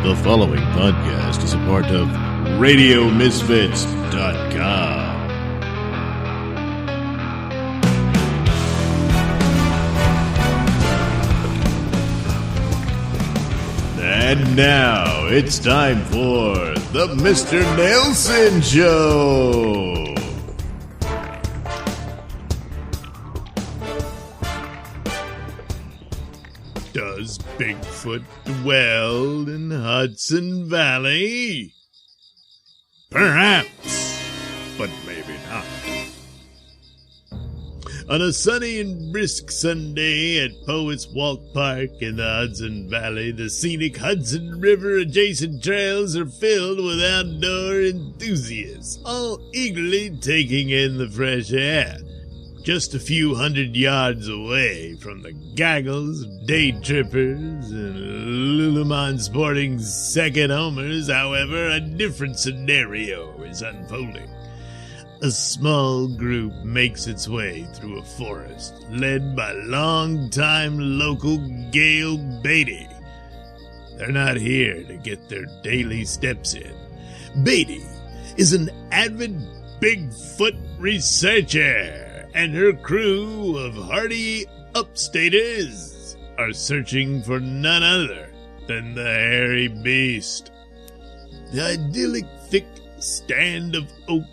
The following podcast is a part of RadioMisfits.com. And now it's time for the Mr. Nailsin Show. Does Bigfoot dwell in Hudson Valley? Perhaps, but maybe not. On a sunny and brisk Sunday at Poets Walk Park in the Hudson Valley, the scenic Hudson River adjacent trails are filled with outdoor enthusiasts, all eagerly taking in the fresh air. Just a few hundred yards away from the gaggles of day trippers and Lululemon sporting second homers, however, a different scenario is unfolding. A small group makes its way through a forest, led by longtime local Gail Beatty. They're not here to get their daily steps in. Beatty is an avid Bigfoot researcher, and her crew of hardy upstaters are searching for none other than the hairy beast. The idyllic thick stand of oak,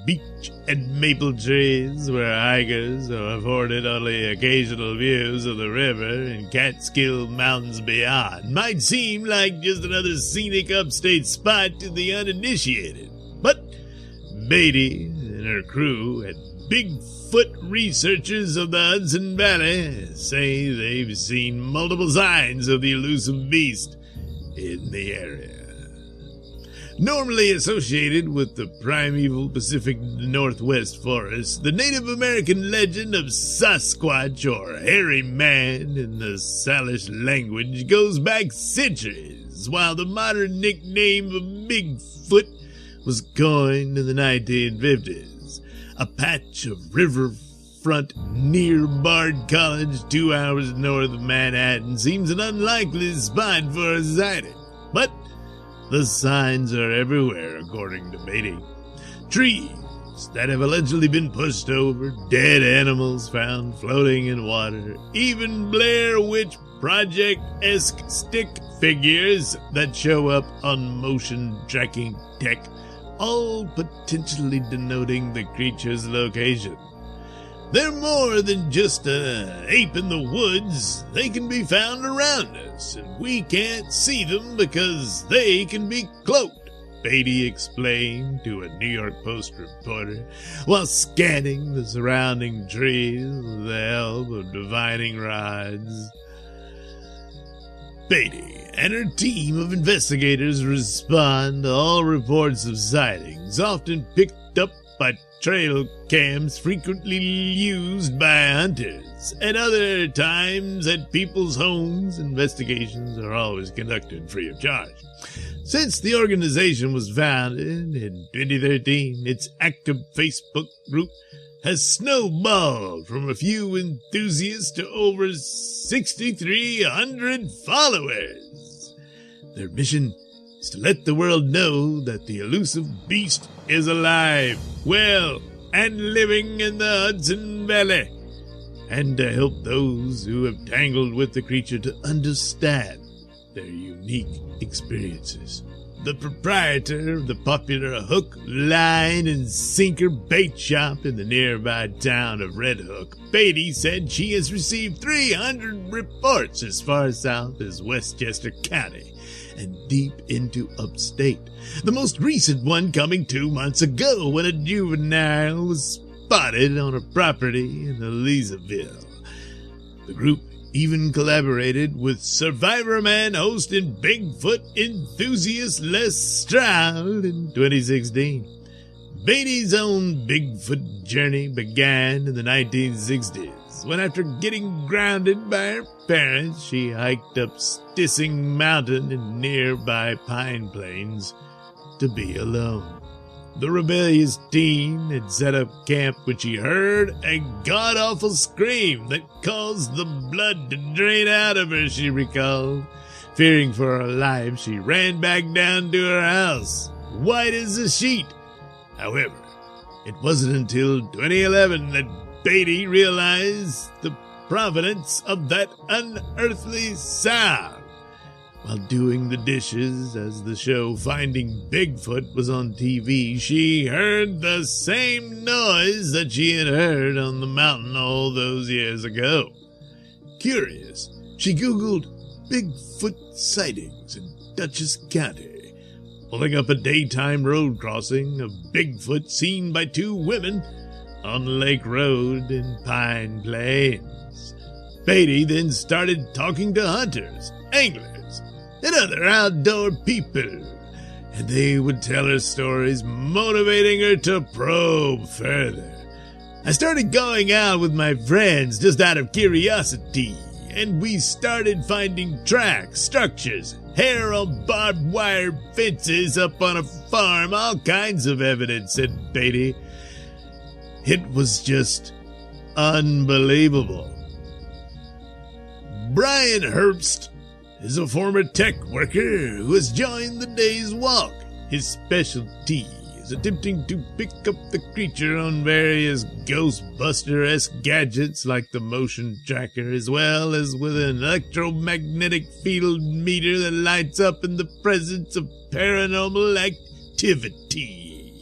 beech, and maple trees where hikers are afforded only occasional views of the river and Catskill Mountains beyond might seem like just another scenic upstate spot to the uninitiated. But Beatty and her crew at Bigfoot researchers of the Hudson Valley say they've seen multiple signs of the elusive beast in the area. Normally associated with the primeval Pacific Northwest forest, the Native American legend of Sasquatch, or hairy man in the Salish language, goes back centuries, while the modern nickname of Bigfoot was coined in the 1950s. A patch of riverfront near Bard College, 2 hours north of Manhattan, seems an unlikely spot for a sighting. But the signs are everywhere, according to Beatty. Trees that have allegedly been pushed over, dead animals found floating in water, even Blair Witch Project-esque stick figures that show up on motion tracking tech, all potentially denoting the creature's location. They're more than just an ape in the woods. They can be found around us, and we can't see them because they can be cloaked, Beatty explained to a New York Post reporter while scanning the surrounding trees with the help of divining rods. Beatty and her team of investigators respond to all reports of sightings, often picked up by trail cams frequently used by hunters. At other times, at people's homes, investigations are always conducted free of charge. Since the organization was founded in 2013, its active Facebook group has snowballed from a few enthusiasts to over 6,300 followers. Their mission is to let the world know that the elusive beast is alive, well, and living in the Hudson Valley, and to help those who have tangled with the creature to understand their unique experiences. The proprietor of the popular hook, line, and sinker bait shop in the nearby town of Red Hook, Beatty said she has received 300 reports as far south as Westchester County and deep into upstate. The most recent one coming 2 months ago when a juvenile was spotted on a property in Elizaville. The group even collaborated with Survivor Man host and Bigfoot enthusiast Les Stroud in 2016. Beatty's own Bigfoot journey began in the 1960s, when after getting grounded by her parents, she hiked up Stissing Mountain in nearby Pine Plains to be alone. The rebellious teen had set up camp when she heard a god-awful scream that caused the blood to drain out of her, she recalled. Fearing for her life, she ran back down to her house, white as a sheet. However, it wasn't until 2011 that Beatty realized the provenance of that unearthly sound. While doing the dishes as the show Finding Bigfoot was on TV, she heard the same noise that she had heard on the mountain all those years ago. Curious, she Googled Bigfoot sightings in Dutchess County, pulling up a daytime road crossing of Bigfoot seen by two women on Lake Road in Pine Plains. Beatty then started talking to hunters, anglers, and other outdoor people, and they would tell her stories, motivating her to probe further. I started going out with my friends just out of curiosity, and we started finding tracks, structures, hair on barbed wire fences up on a farm, all kinds of evidence, said Beatty. It was just unbelievable. Brian Herbst is a former tech worker who has joined the Day's Walk. His specialty is attempting to pick up the creature on various Ghostbuster-esque gadgets like the motion tracker, as well as with an electromagnetic field meter that lights up in the presence of paranormal activity.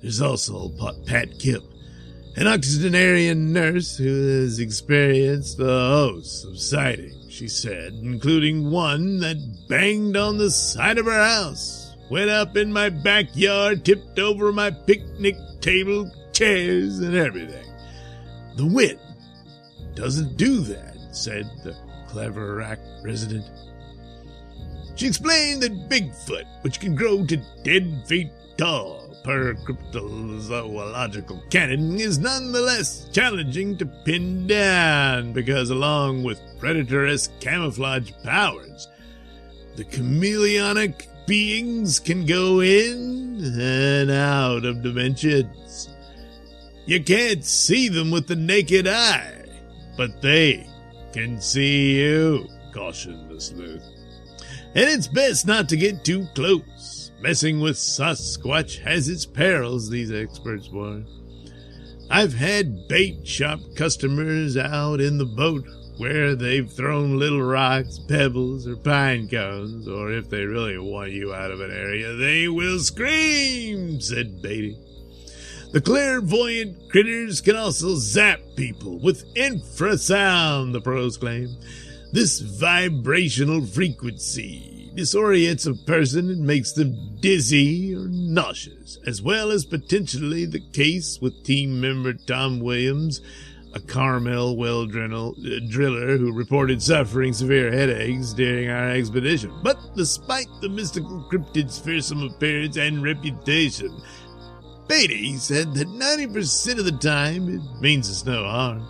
There's also Pat Kip, an octogenarian nurse who has experienced a host of sightings, she said, including one that banged on the side of her house, went up in my backyard, tipped over my picnic table, chairs, and everything. The wind doesn't do that, said the Clever Rack resident. She explained that Bigfoot, which can grow to 10 feet tall, per cryptozoological canon, is nonetheless challenging to pin down because, along with predator-esque camouflage powers, the chameleonic beings can go in and out of dimensions. You can't see them with the naked eye, but they can see you, cautioned the sleuth. And it's best not to get too close. Messing with Sasquatch has its perils, these experts warn. I've had bait shop customers out in the boat where they've thrown little rocks, pebbles, or pine cones, or if they really want you out of an area, they will scream, said Beatty. The clairvoyant critters can also zap people with infrasound, the pros claim. This vibrational frequency disorients a person and makes them dizzy or nauseous, as well as potentially the case with team member Tom Williams, a Carmel well driller who reported suffering severe headaches during our expedition. But despite the mystical cryptid's fearsome appearance and reputation, Beatty said that 90% of the time it means us no harm.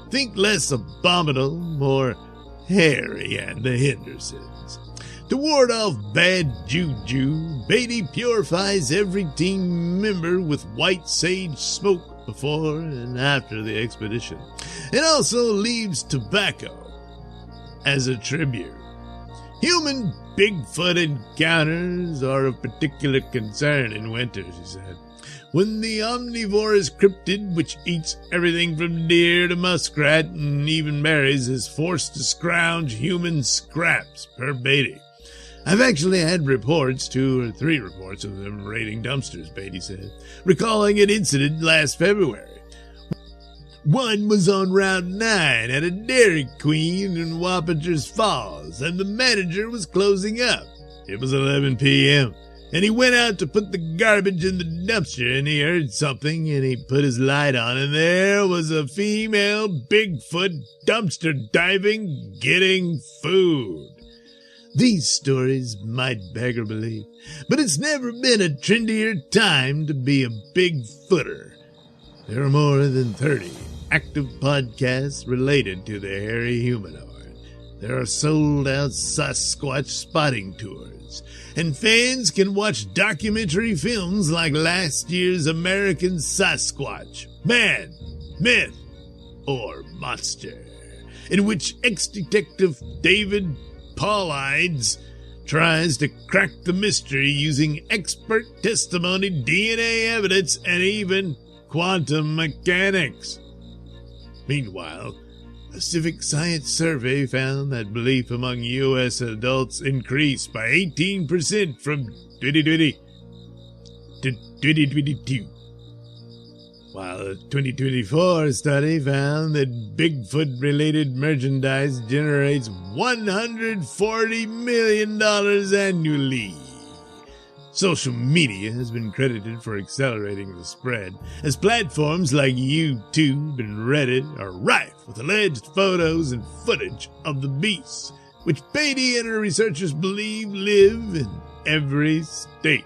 Think less abominable, more Harry and the Hendersons. To ward off bad juju, Beatty purifies every team member with white sage smoke before and after the expedition, and also leaves tobacco as a tribute. Human Bigfoot encounters are of particular concern in winter, she said, when the omnivorous cryptid, which eats everything from deer to muskrat and even berries, is forced to scrounge human scraps, per Beatty. I've actually had reports, 2 or 3 reports of them raiding dumpsters, Beatty said, recalling an incident last February. One was on Route 9 at a Dairy Queen in Wappingers Falls, and the manager was closing up. It was 11 p.m., and he went out to put the garbage in the dumpster, and he heard something, and he put his light on, and there was a female Bigfoot dumpster diving, getting food. These stories might beggar belief, but it's never been a trendier time to be a Bigfooter. There are more than 30 active podcasts related to the hairy humanoid. There are sold-out Sasquatch spotting tours, and fans can watch documentary films like last year's American Sasquatch, Man, Myth, or Monster, in which ex-detective David Paulides tries to crack the mystery using expert testimony, DNA evidence, and even quantum mechanics. Meanwhile, a civic science survey found that belief among U.S. adults increased by 18% from 2020 to 2022. While a 2024 study found that Bigfoot-related merchandise generates $140 million annually. Social media has been credited for accelerating the spread, as platforms like YouTube and Reddit are rife with alleged photos and footage of the beasts, which Beatty and her researchers believe live in every state.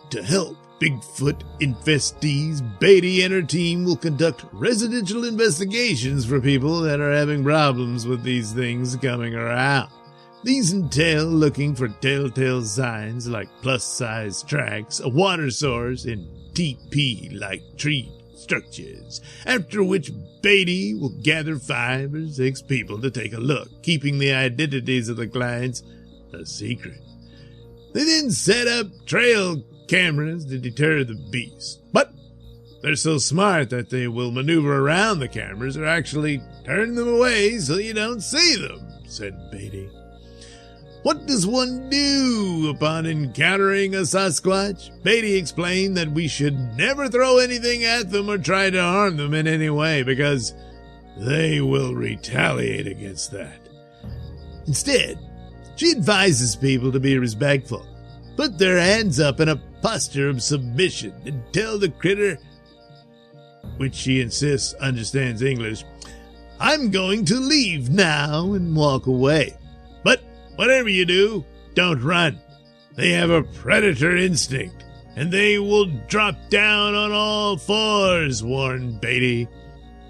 To help Bigfoot infestees, Beatty and her team will conduct residential investigations for people that are having problems with these things coming around. These entail looking for telltale signs like plus-size tracks, a water source, and TP-like tree structures, after which Beatty will gather 5 or 6 people to take a look, keeping the identities of the clients a secret. They then set up trail cameras to deter the beasts, but they're so smart that they will maneuver around the cameras or actually turn them away so you don't see them, said Beatty. What does one do upon encountering a Sasquatch? Beatty explained that we should never throw anything at them or try to harm them in any way because they will retaliate against that. Instead, she advises people to be respectful, put their hands up in a posture of submission, and tell the critter, which she insists understands English, I'm going to leave now, and walk away. But whatever you do, don't run. They have a predator instinct, and they will drop down on all 4s, warned Beatty.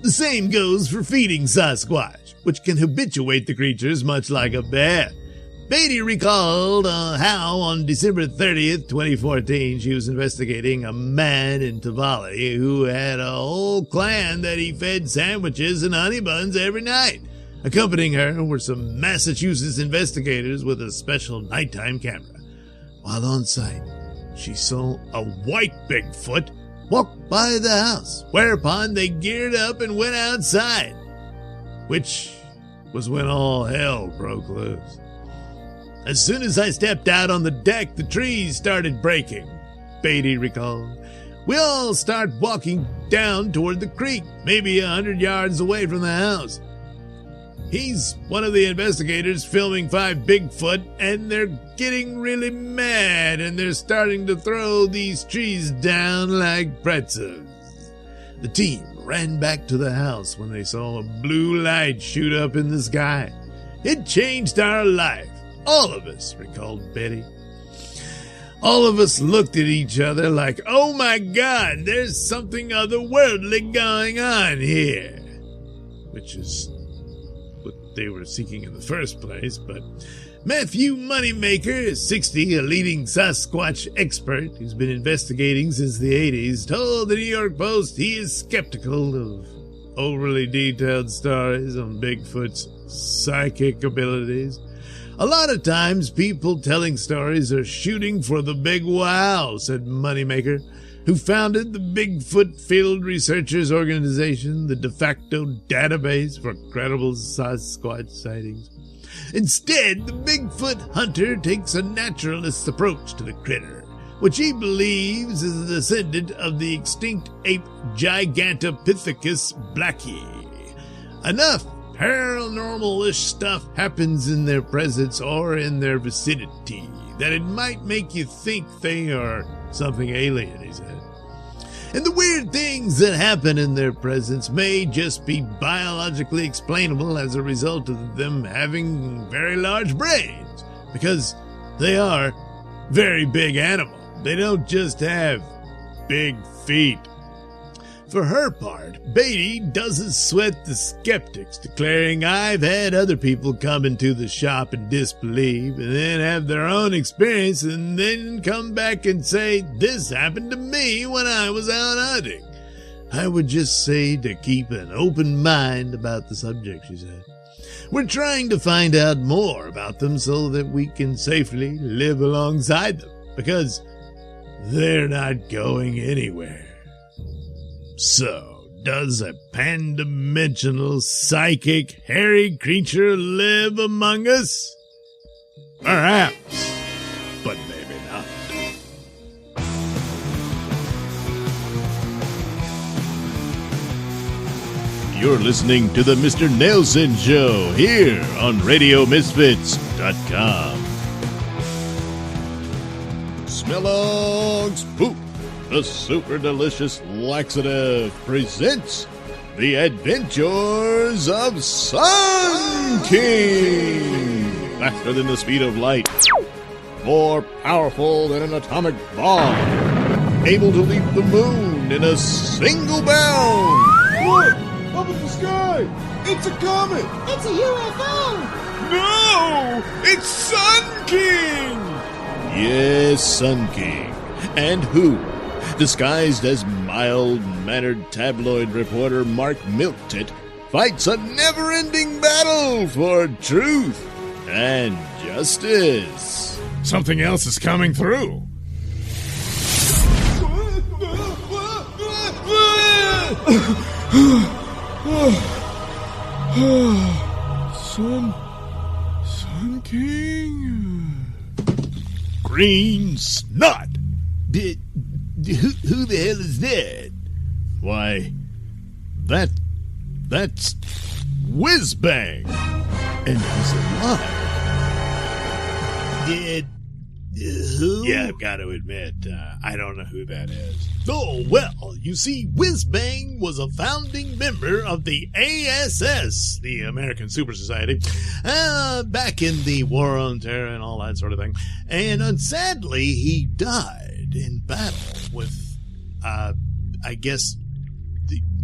The same goes for feeding Sasquatch, which can habituate the creatures much like a bear. Beatty recalled how on December 30th, 2014, she was investigating a man in Tavali who had a whole clan that he fed sandwiches and honey buns every night. Accompanying her were some Massachusetts investigators with a special nighttime camera. While on site, she saw a white Bigfoot walk by the house, whereupon they geared up and went outside, which was when all hell broke loose. As soon as I stepped out on the deck, the trees started breaking, Beatty recalled. We all start walking down toward the creek, maybe 100 yards away from the house. He's one of the investigators filming 5 Bigfoot, and they're getting really mad, and they're starting to throw these trees down like pretzels. The team ran back to the house when they saw a blue light shoot up in the sky. It changed our life. All of us, recalled Betty. All of us looked at each other like, oh my God, there's something otherworldly going on here. Which is what they were seeking in the first place, but Matthew Moneymaker, 60, a leading Sasquatch expert who's been investigating since the 80s, told the New York Post he is skeptical of overly detailed stories on Bigfoot's psychic abilities. A lot of times, people telling stories are shooting for the big wow, said Moneymaker, who founded the Bigfoot Field Researchers Organization, the de facto database for credible Sasquatch sightings. Instead, the Bigfoot hunter takes a naturalist's approach to the critter, which he believes is a descendant of the extinct ape Gigantopithecus blackie. Enough paranormal-ish stuff happens in their presence or in their vicinity that it might make you think they are something alien, he said. And the weird things that happen in their presence may just be biologically explainable as a result of them having very large brains, because they are very big animals. They don't just have big feet. For her part, Beatty doesn't sweat the skeptics, declaring, I've had other people come into the shop and disbelieve, and then have their own experience, and then come back and say, this happened to me when I was out hunting. I would just say to keep an open mind about the subject, she said. We're trying to find out more about them so that we can safely live alongside them, because they're not going anywhere. So, does a pan-dimensional, psychic, hairy creature live among us? Perhaps, but maybe not. You're listening to the Mr. Nailsin Show here on RadioMisfits.com. Smellogs Poop, the super delicious laxative, presents The Adventures of Sun King. Faster than the speed of light, more powerful than an atomic bomb, able to leap the moon in a single bound. Look! Up in the sky! It's a comet! It's a UFO! No! It's Sun King! Yes, Sun King. And who, disguised as mild-mannered tabloid reporter Mark Milktit, fights a never-ending battle for truth and justice. Something else is coming through. Sun King. Green snot. Who the hell is that? Why, that's Whiz Bang, and he's alive. Who? Yeah, I've got to admit, I don't know who that is. Oh, well, you see, Whiz Bang was a founding member of the ASS, the American Super Society, back in the War on Terror and all that sort of thing. And sadly, he died in battle with, I guess,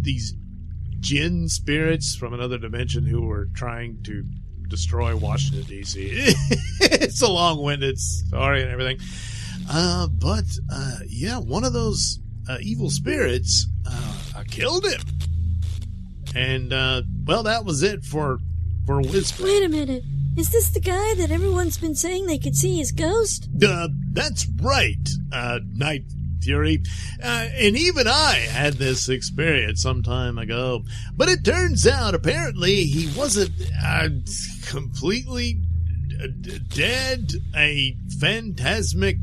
these djinn spirits from another dimension who were trying to destroy Washington, D.C. It's a long-winded story and everything. But one of those evil spirits killed him. And, that was it for Whiz Bang. Wait a minute. Is this the guy that everyone's been saying they could see his ghost? That's right, Night Fury. And even I had this experience some time ago. But it turns out, apparently, he wasn't completely dead, a phantasmic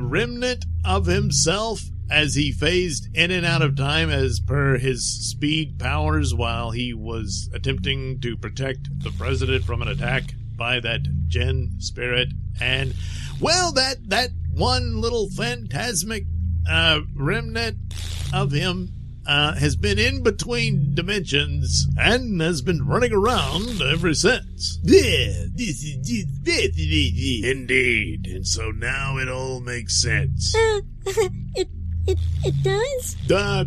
remnant of himself as he phased in and out of time as per his speed powers while he was attempting to protect the president from an attack by that djinn spirit. And, well, that one little phantasmic remnant of him has been in between dimensions and has been running around ever since. Yeah, this is just fascinating. Indeed, and so now it all makes sense. It does? Oh,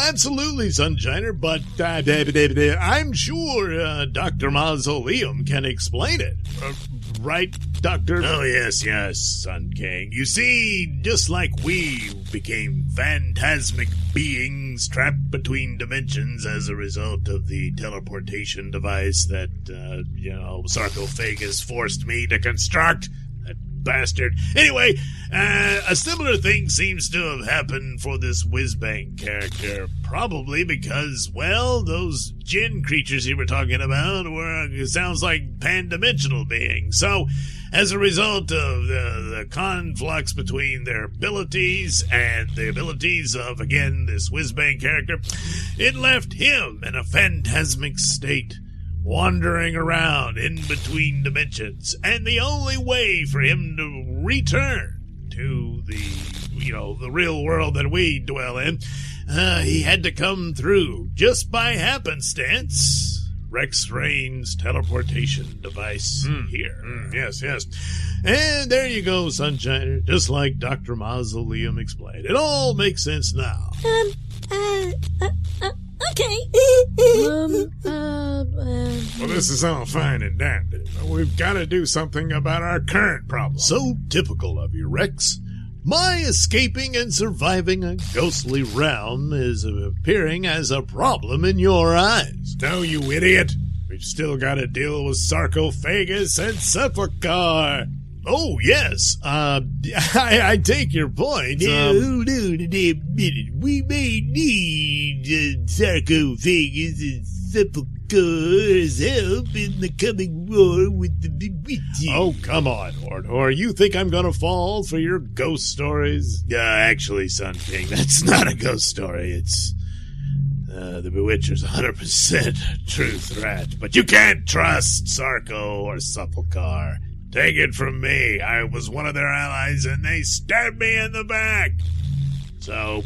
absolutely, Sunshiner, but I'm sure Dr. Mausoleum can explain it. Right, Doctor? Oh, yes, Sun King. You see, just like we became phantasmic beings trapped between dimensions as a result of the teleportation device that, Sarcophagus forced me to construct. Bastard. Anyway, a similar thing seems to have happened for this Whiz Bang character. Probably because, well, those djinn creatures you were talking about sounds like pan-dimensional beings. So, as a result of the conflux between their abilities and the abilities of, again, this Whiz Bang character, it left him in a phantasmic state, wandering around in between dimensions, and the only way for him to return to the real world that we dwell in, he had to come through, just by happenstance, Rex Rain's teleportation device here. Yes. And there you go, Sunshiner, just like Dr. Mausoleum explained. It all makes sense now. Okay. Well, this is all fine and dandy, but we've got to do something about our current problem. So typical of you, Rex. My escaping and surviving a ghostly realm is appearing as a problem in your eyes. No, you idiot. We've still got to deal with sarcophagus and sepulchre. Oh, yes. I take your point. Hold on a damn minute. We may need sarcophagus and sepulchre's help in the coming war with the Bewitchers. Oh, come on, Hordor. You think I'm gonna fall for your ghost stories? Actually, Sun King, that's not a ghost story. It's the Bewitcher's 100% true threat. But you can't trust Sarko or Sepulchre. Take it from me. I was one of their allies, and they stabbed me in the back. So,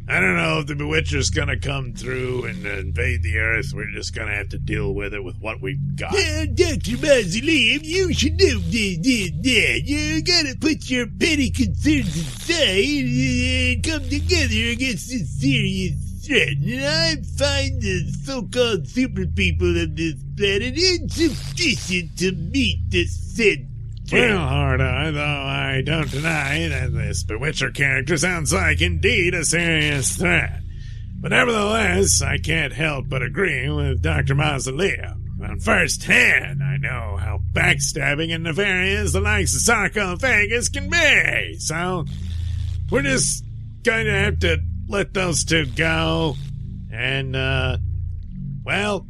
I don't know if the Bewitcher's gonna come through and invade the Earth. We're just gonna have to deal with it with what we've got. Dr. Mausoleum, you should know that. You gotta put your petty concerns aside and come together against this serious threat. And I find the so-called super people of this planet insufficient to meet the said threat. Well, Hordor, though I don't deny that this Bewitcher character sounds like indeed a serious threat. But nevertheless, I can't help but agree with Dr. Mausoleum. On first hand, I know how backstabbing and nefarious the likes of sarcophagus can be. So, we're just going to have to let those two go. And, well,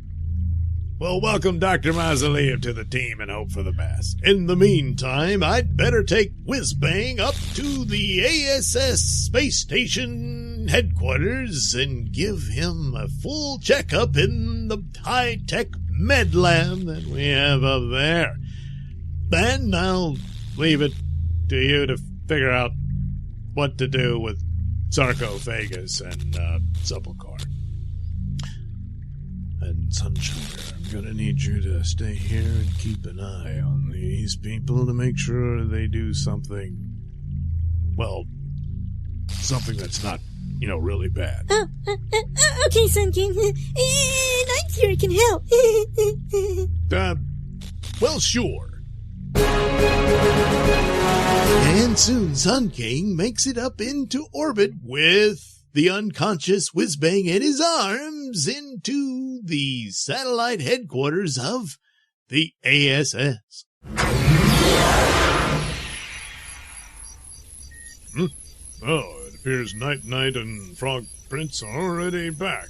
we'll welcome Dr. Mausoleum to the team and hope for the best. In the meantime, I'd better take Whiz Bang up to the ASS Space Station headquarters and give him a full checkup in the high-tech med lab that we have up there. Then I'll leave it to you to figure out what to do with sarcophagus and sepulchre. And Sunshine, I'm gonna need you to stay here and keep an eye on these people to make sure they do something, well, something that's not, really bad. Okay, Sun King. I'm sure I can help. Well, sure. And soon Sun King makes it up into orbit with the unconscious Whiz Bang in his arms into the satellite headquarters of the ASS. Oh, it appears Night-Night and Frog Prince are already back.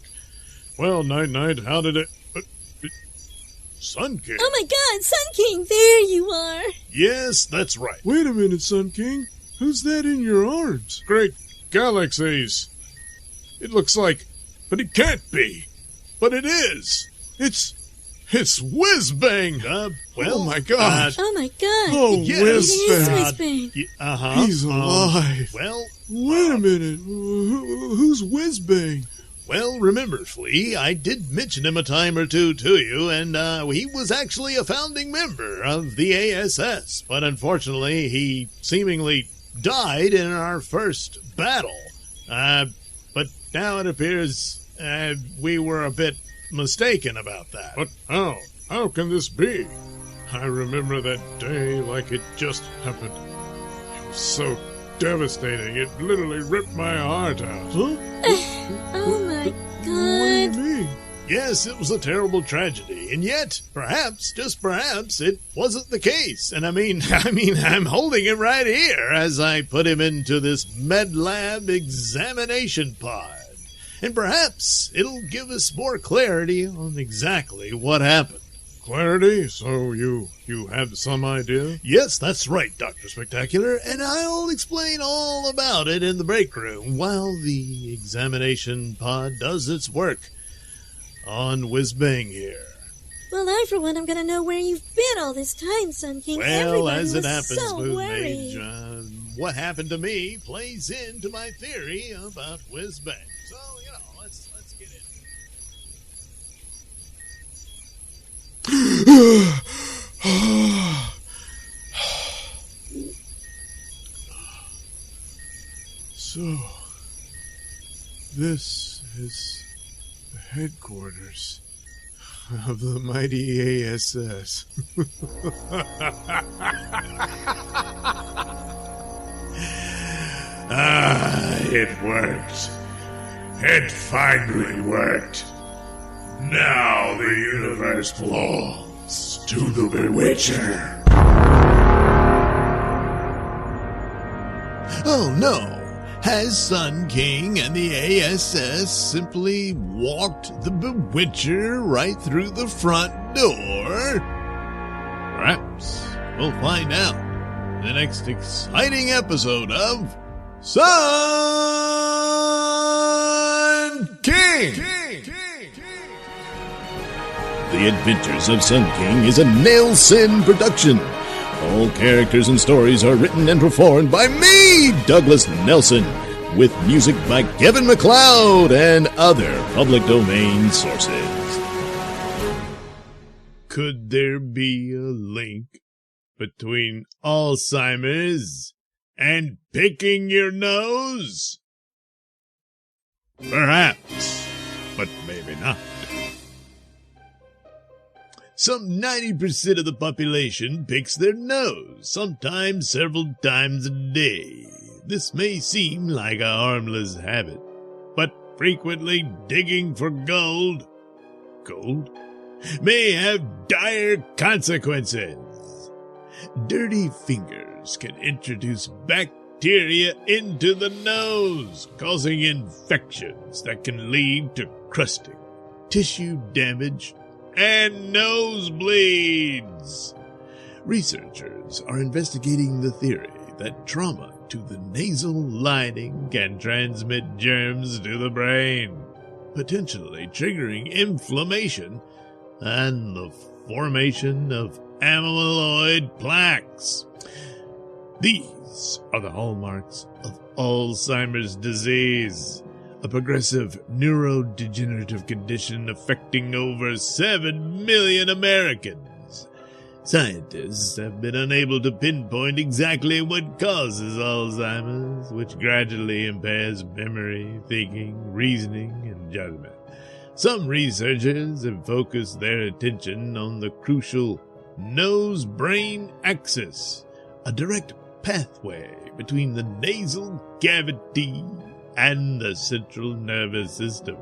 Well, Night-Night, how did it... Sun King? Oh my god, Sun King, there you are. Yes, that's right. Wait a minute, Sun King. Who's that in your arms? Great galaxies. It looks like... But it can't be. But it is. It's Whiz Bang. Well, oh my god. Oh my god. Oh, yes, Whiz It is Bang. Whiz Bang. He's alive. Well, Wait a minute. Who's Whiz Bang? Well, remember, Flea, I did mention him a time or two to you, and he was actually a founding member of the ASS, but unfortunately he seemingly died in our first battle. But now it appears we were a bit mistaken about that. But how? How can this be? I remember that day like it just happened. It was so devastating. It literally ripped my heart out. Huh? Oh my What do you god. mean? Yes, it was a terrible tragedy, and yet, perhaps, just perhaps, it wasn't the case. And I mean, I'm holding him right here as I put him into this med lab examination pod. And perhaps it'll give us more clarity on exactly what happened. Clarity? So you have some idea? Yes, that's right, Dr. Spectacular, and I'll explain all about it in the break room while the examination pod does its work on Whiz Bang here. Well, I, for one, am gonna know where you've been all this time, Sun King. Well, Everyone as it was happens, so Smooth worried. Mage, what happened to me plays into my theory about Whiz Bang. So, let's get into So, this is the headquarters of the mighty ASS. It worked. It finally worked. Now the universe belongs to the Bewitcher. Oh no! Has Sun King and the ASS simply walked the Bewitcher right through the front door? Perhaps we'll find out in the next exciting episode of Sun King! The Adventures of Sun King is a Nailsin production. All characters and stories are written and performed by me, Douglas Nelson, with music by Kevin MacLeod and other public domain sources. Could there be a link between Alzheimer's and picking your nose? Perhaps, but maybe not. Some 90% of the population picks their nose, sometimes several times a day. This may seem like a harmless habit, but frequently digging for gold may have dire consequences. Dirty fingers can introduce bacteria into the nose, causing infections that can lead to crusting, tissue damage, and nosebleeds. Researchers are investigating the theory that trauma to the nasal lining can transmit germs to the brain, potentially triggering inflammation and the formation of amyloid plaques. These are the hallmarks of Alzheimer's disease, a progressive neurodegenerative condition affecting over 7 million Americans. Scientists have been unable to pinpoint exactly what causes Alzheimer's, which gradually impairs memory, thinking, reasoning, and judgment. Some researchers have focused their attention on the crucial nose-brain axis, a direct pathway between the nasal cavity and the central nervous system.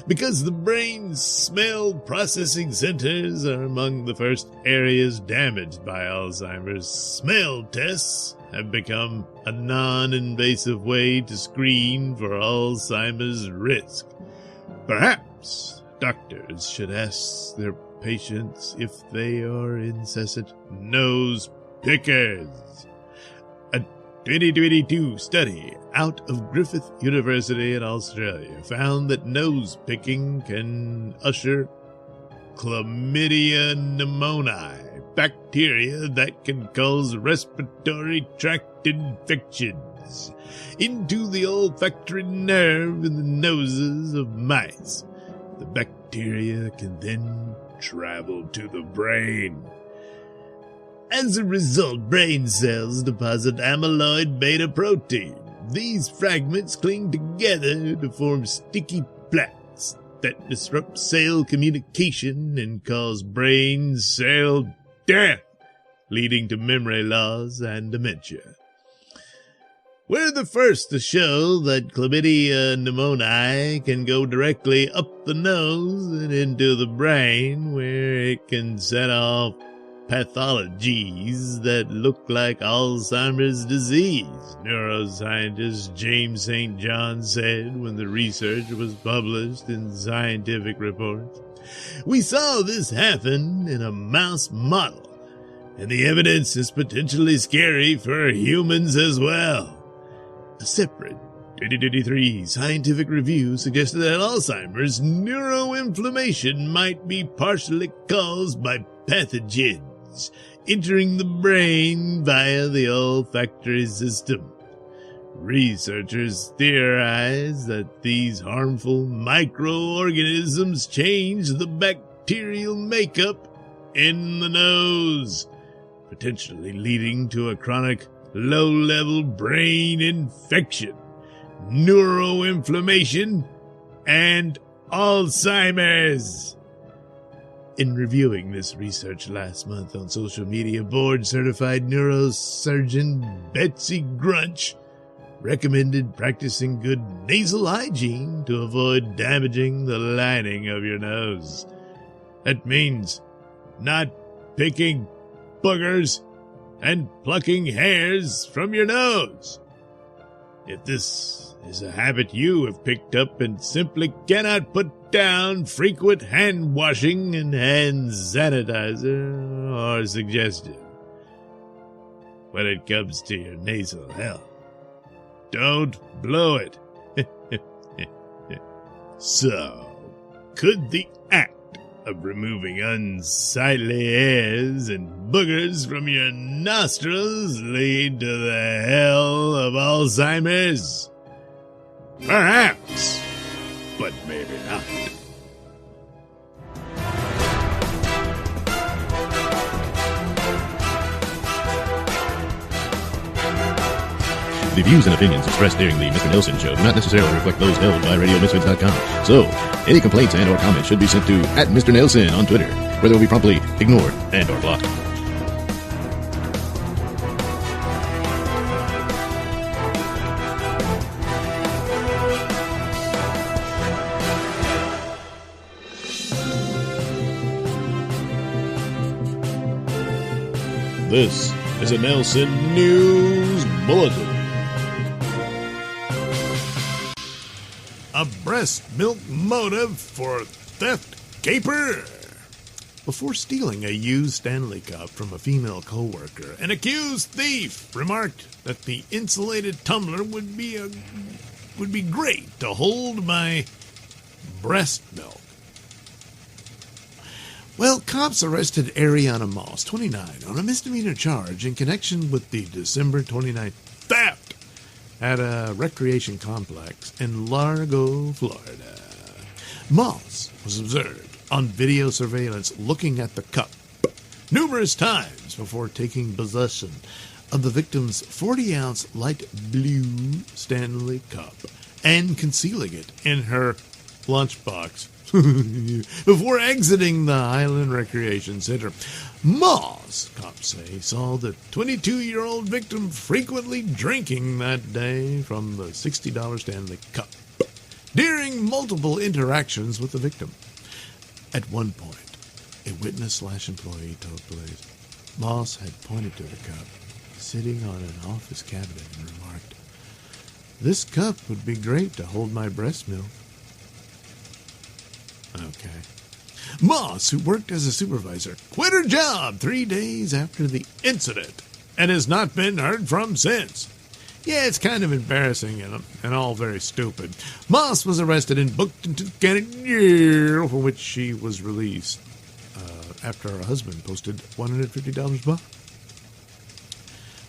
Because the brain's smell processing centers are among the first areas damaged by Alzheimer's, smell tests have become a non-invasive way to screen for Alzheimer's risk. Perhaps doctors should ask their patients if they are incessant nose pickers. 2022 study out of Griffith University in Australia found that nose picking can usher chlamydia pneumoniae, bacteria that can cause respiratory tract infections, into the olfactory nerve in the noses of mice. The bacteria can then travel to the brain. As a result, brain cells deposit amyloid beta protein. These fragments cling together to form sticky plaques that disrupt cell communication and cause brain cell death, leading to memory loss and dementia. We're the first to show that chlamydia pneumoniae can go directly up the nose and into the brain, where it can set off pathologies that look like Alzheimer's disease, neuroscientist James St. John said when the research was published in Scientific Reports. We saw this happen in a mouse model, and the evidence is potentially scary for humans as well. A separate 2023 scientific review suggested that Alzheimer's neuroinflammation might be partially caused by pathogens entering the brain via the olfactory system. Researchers theorize that these harmful microorganisms change the bacterial makeup in the nose, potentially leading to a chronic low-level brain infection, neuroinflammation, and Alzheimer's. In reviewing this research last month on social media, board-certified neurosurgeon Betsy Grunch recommended practicing good nasal hygiene to avoid damaging the lining of your nose. That means not picking boogers and plucking hairs from your nose. If this is a habit you have picked up and simply cannot put down, frequent hand washing and hand sanitizer are suggested when it comes to your nasal health. Don't blow it. So, could the act of removing unsightly hairs and boogers from your nostrils lead to the hell of Alzheimer's? Perhaps, but maybe not. The views and opinions expressed during the Mr. Nailsin show do not necessarily reflect those held by RadioMisfits.com. So, any complaints and or comments should be sent to @Mr. Nailsin on Twitter, where they will be promptly ignored and or blocked. This is a Nailsin News Bulletin. A breast milk motive for theft caper. Before stealing a used Stanley Cup from a female co-worker, an accused thief remarked that the insulated tumbler would be great to hold my breast milk. Well, cops arrested Ariana Moss, 29, on a misdemeanor charge in connection with the December 29th theft at a recreation complex in Largo, Florida. Moss was observed on video surveillance looking at the cup numerous times before taking possession of the victim's 40-ounce light blue Stanley Cup and concealing it in her lunchbox before exiting the Highland Recreation Center. Moss, cops say, saw the 22-year-old victim frequently drinking that day from the $60 Stanley Cup during multiple interactions with the victim. At one point, a witness/employee told police Moss had pointed to the cup sitting on an office cabinet and remarked, "This cup would be great to hold my breast milk." Okay. Moss, who worked as a supervisor, quit her job 3 days after the incident and has not been heard from since. Yeah, it's kind of embarrassing and all very stupid. Moss was arrested and booked into Canada, for which she was released after her husband posted $150 bail.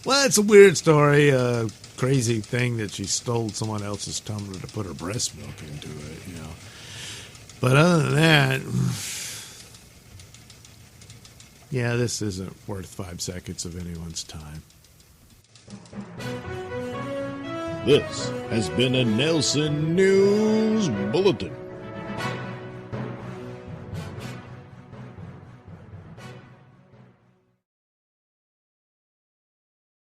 Well, it's a weird story, a crazy thing that she stole someone else's tumbler to put her breast milk into it, you know. But other than that, yeah, this isn't worth 5 seconds of anyone's time. This has been a Nailsin News Bulletin.